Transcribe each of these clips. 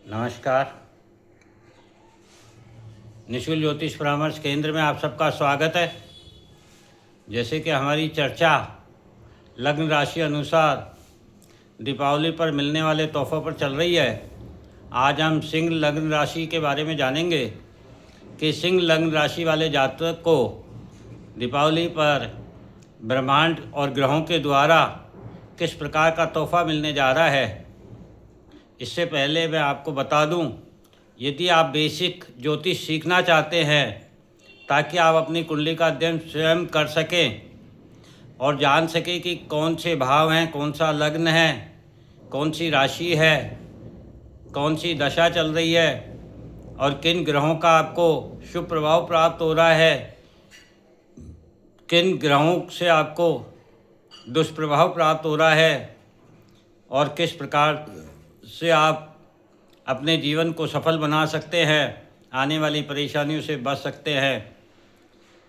नमस्कार। निशुल्क ज्योतिष परामर्श केंद्र में आप सबका स्वागत है। जैसे कि हमारी चर्चा लग्न राशि अनुसार दीपावली पर मिलने वाले तोहफों पर चल रही है, आज हम सिंह लग्न राशि के बारे में जानेंगे कि सिंह लग्न राशि वाले जातक को दीपावली पर ब्रह्मांड और ग्रहों के द्वारा किस प्रकार का तोहफा मिलने जा रहा है। इससे पहले मैं आपको बता दूं, यदि आप बेसिक ज्योतिष सीखना चाहते हैं ताकि आप अपनी कुंडली का अध्ययन स्वयं कर सकें और जान सकें कि कौन से भाव हैं, कौन सा लग्न है, कौन सी राशि है, कौन सी दशा चल रही है और किन ग्रहों का आपको शुभ प्रभाव प्राप्त हो रहा है, किन ग्रहों से आपको दुष्प्रभाव प्राप्त हो रहा है और किस प्रकार से आप अपने जीवन को सफल बना सकते हैं, आने वाली परेशानियों से बच सकते हैं,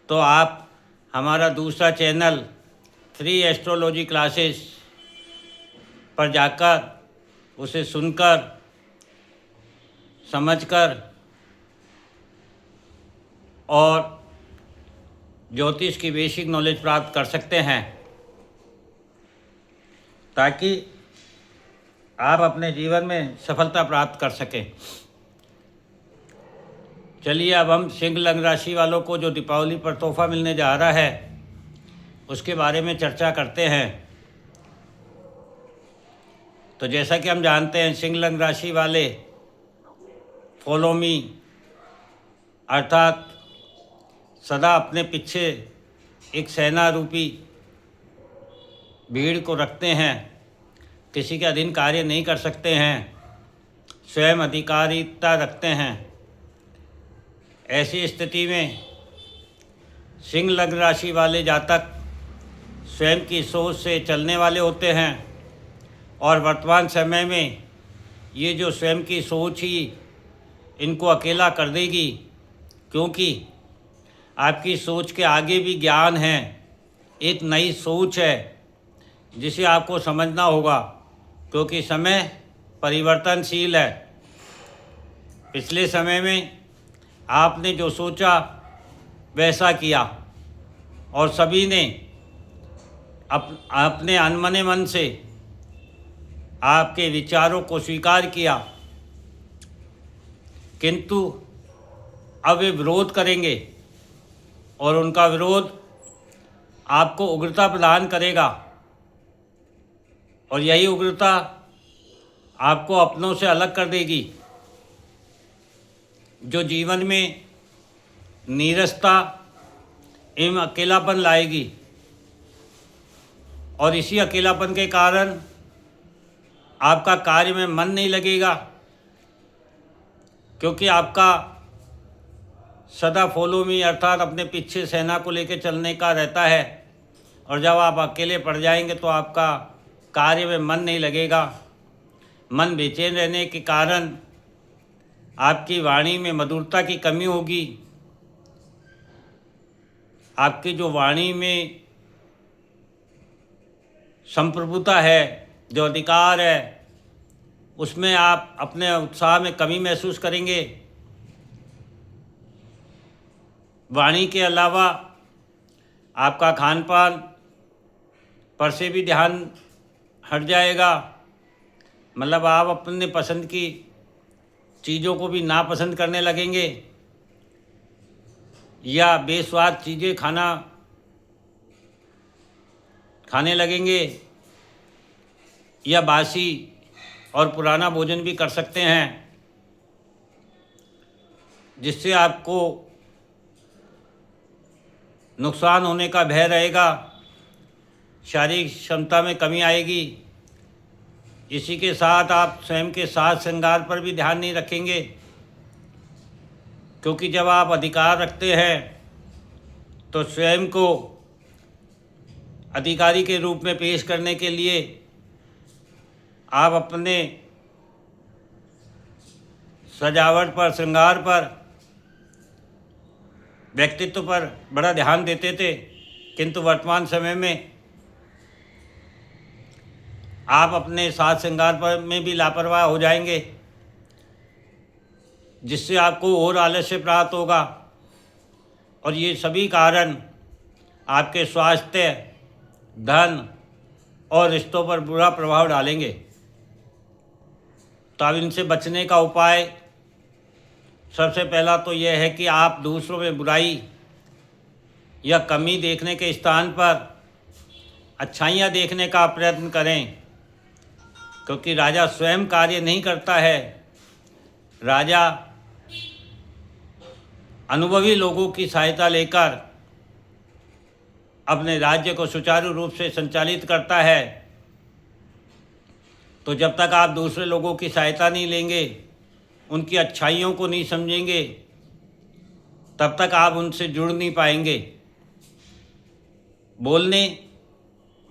तो आप हमारा दूसरा चैनल 3 एस्ट्रोलॉजी क्लासेस पर जाकर उसे सुनकर, समझकर और ज्योतिष की बेसिक नॉलेज प्राप्त कर सकते हैं ताकि आप अपने जीवन में सफलता प्राप्त कर सकें। चलिए अब हम सिंह लग्न राशि वालों को जो दीपावली पर तोहफा मिलने जा रहा है उसके बारे में चर्चा करते हैं। तो जैसा कि हम जानते हैं, सिंह लग्न राशि वाले फॉलो मी अर्थात सदा अपने पीछे एक सेना रूपी भीड़ को रखते हैं, किसी के अधीन कार्य नहीं कर सकते हैं, स्वयं अधिकारिता रखते हैं। ऐसी स्थिति में सिंह लग्न राशि वाले जातक स्वयं की सोच से चलने वाले होते हैं और वर्तमान समय में ये जो स्वयं की सोच ही इनको अकेला कर देगी, क्योंकि आपकी सोच के आगे भी ज्ञान है, एक नई सोच है जिसे आपको समझना होगा, क्योंकि समय परिवर्तनशील है। पिछले समय में आपने जो सोचा वैसा किया और सभी ने अपने अनमने मन से आपके विचारों को स्वीकार किया, किंतु अब वे विरोध करेंगे और उनका विरोध आपको उग्रता प्रदान करेगा और यही उग्रता आपको अपनों से अलग कर देगी, जो जीवन में नीरसता एवं अकेलापन लाएगी। और इसी अकेलापन के कारण आपका कार्य में मन नहीं लगेगा, क्योंकि आपका सदा फॉलो मी अर्थात अपने पीछे सेना को लेकर चलने का रहता है और जब आप अकेले पड़ जाएंगे तो आपका कार्य में मन नहीं लगेगा। मन बेचैन रहने के कारण आपकी वाणी में मधुरता की कमी होगी। आपकी जो वाणी में संप्रभुता है, जो अधिकार है, उसमें आप अपने उत्साह में कमी महसूस करेंगे। वाणी के अलावा आपका खान पान पर से भी ध्यान हट जाएगा, मतलब आप अपने पसंद की चीज़ों को भी नापसंद करने लगेंगे या बेस्वाद चीज़ें खाने लगेंगे या बासी और पुराना भोजन भी कर सकते हैं, जिससे आपको नुकसान होने का भय रहेगा, शारीरिक क्षमता में कमी आएगी। इसी के साथ आप स्वयं के साज श्रृंगार पर भी ध्यान नहीं रखेंगे, क्योंकि जब आप अधिकार रखते हैं तो स्वयं को अधिकारी के रूप में पेश करने के लिए आप अपने सजावट पर, श्रृंगार पर, व्यक्तित्व पर बड़ा ध्यान देते थे, किंतु वर्तमान समय में आप अपने साज श्रृंगार पर में भी लापरवाह हो जाएंगे जिससे आपको और आलस्य प्राप्त होगा, और ये सभी कारण आपके स्वास्थ्य, धन और रिश्तों पर बुरा प्रभाव डालेंगे। तो अब इनसे बचने का उपाय सबसे पहला तो यह है कि आप दूसरों में बुराई या कमी देखने के स्थान पर अच्छाइयाँ देखने का प्रयत्न करें, क्योंकि राजा स्वयं कार्य नहीं करता है। राजा अनुभवी लोगों की सहायता लेकर अपने राज्य को सुचारू रूप से संचालित करता है। तो जब तक आप दूसरे लोगों की सहायता नहीं लेंगे, उनकी अच्छाइयों को नहीं समझेंगे, तब तक आप उनसे जुड़ नहीं पाएंगे। बोलने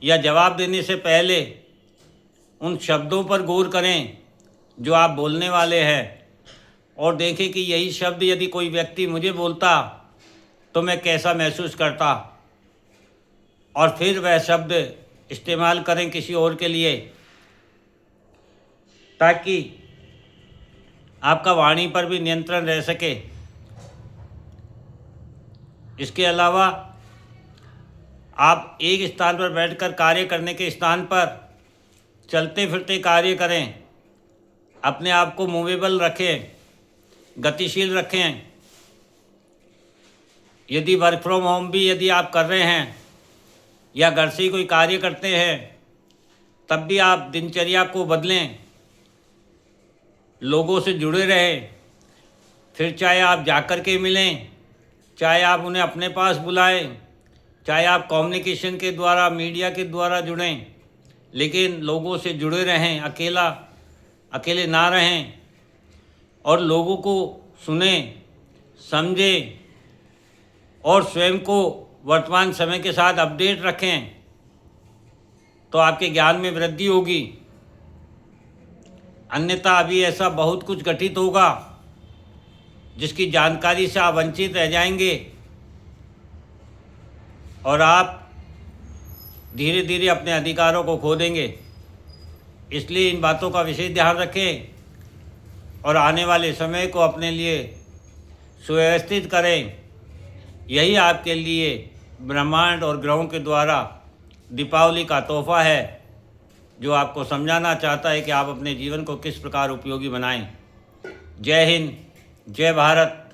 या जवाब देने से पहले उन शब्दों पर गौर करें जो आप बोलने वाले हैं, और देखें कि यही शब्द यदि कोई व्यक्ति मुझे बोलता तो मैं कैसा महसूस करता, और फिर वह शब्द इस्तेमाल करें किसी और के लिए, ताकि आपका वाणी पर भी नियंत्रण रह सके। इसके अलावा आप एक स्थान पर बैठकर कार्य करने के स्थान पर चलते फिरते कार्य करें। अपने आप को मूवेबल रखें, गतिशील रखें। यदि वर्क फ्रॉम होम भी यदि आप कर रहे हैं या घर से ही कोई कार्य करते हैं, तब भी आप दिनचर्या को बदलें, लोगों से जुड़े रहें। फिर चाहे आप जाकर के मिलें, चाहे आप उन्हें अपने पास बुलाएं, चाहे आप कम्युनिकेशन के द्वारा, मीडिया के द्वारा जुड़ें, लेकिन लोगों से जुड़े रहें, अकेले ना रहें, और लोगों को सुनें, समझें, और स्वयं को वर्तमान समय के साथ अपडेट रखें। तो आपके ज्ञान में वृद्धि होगी। अन्यथा अभी ऐसा बहुत कुछ घटित होगा जिसकी जानकारी से आप वंचित रह जाएंगे, और आप धीरे धीरे अपने अधिकारों को खो देंगे। इसलिए इन बातों का विशेष ध्यान रखें और आने वाले समय को अपने लिए सुव्यवस्थित करें। यही आपके लिए ब्रह्मांड और ग्रहों के द्वारा दीपावली का तोहफा है, जो आपको समझाना चाहता है कि आप अपने जीवन को किस प्रकार उपयोगी बनाएं। जय हिंद, जय भारत।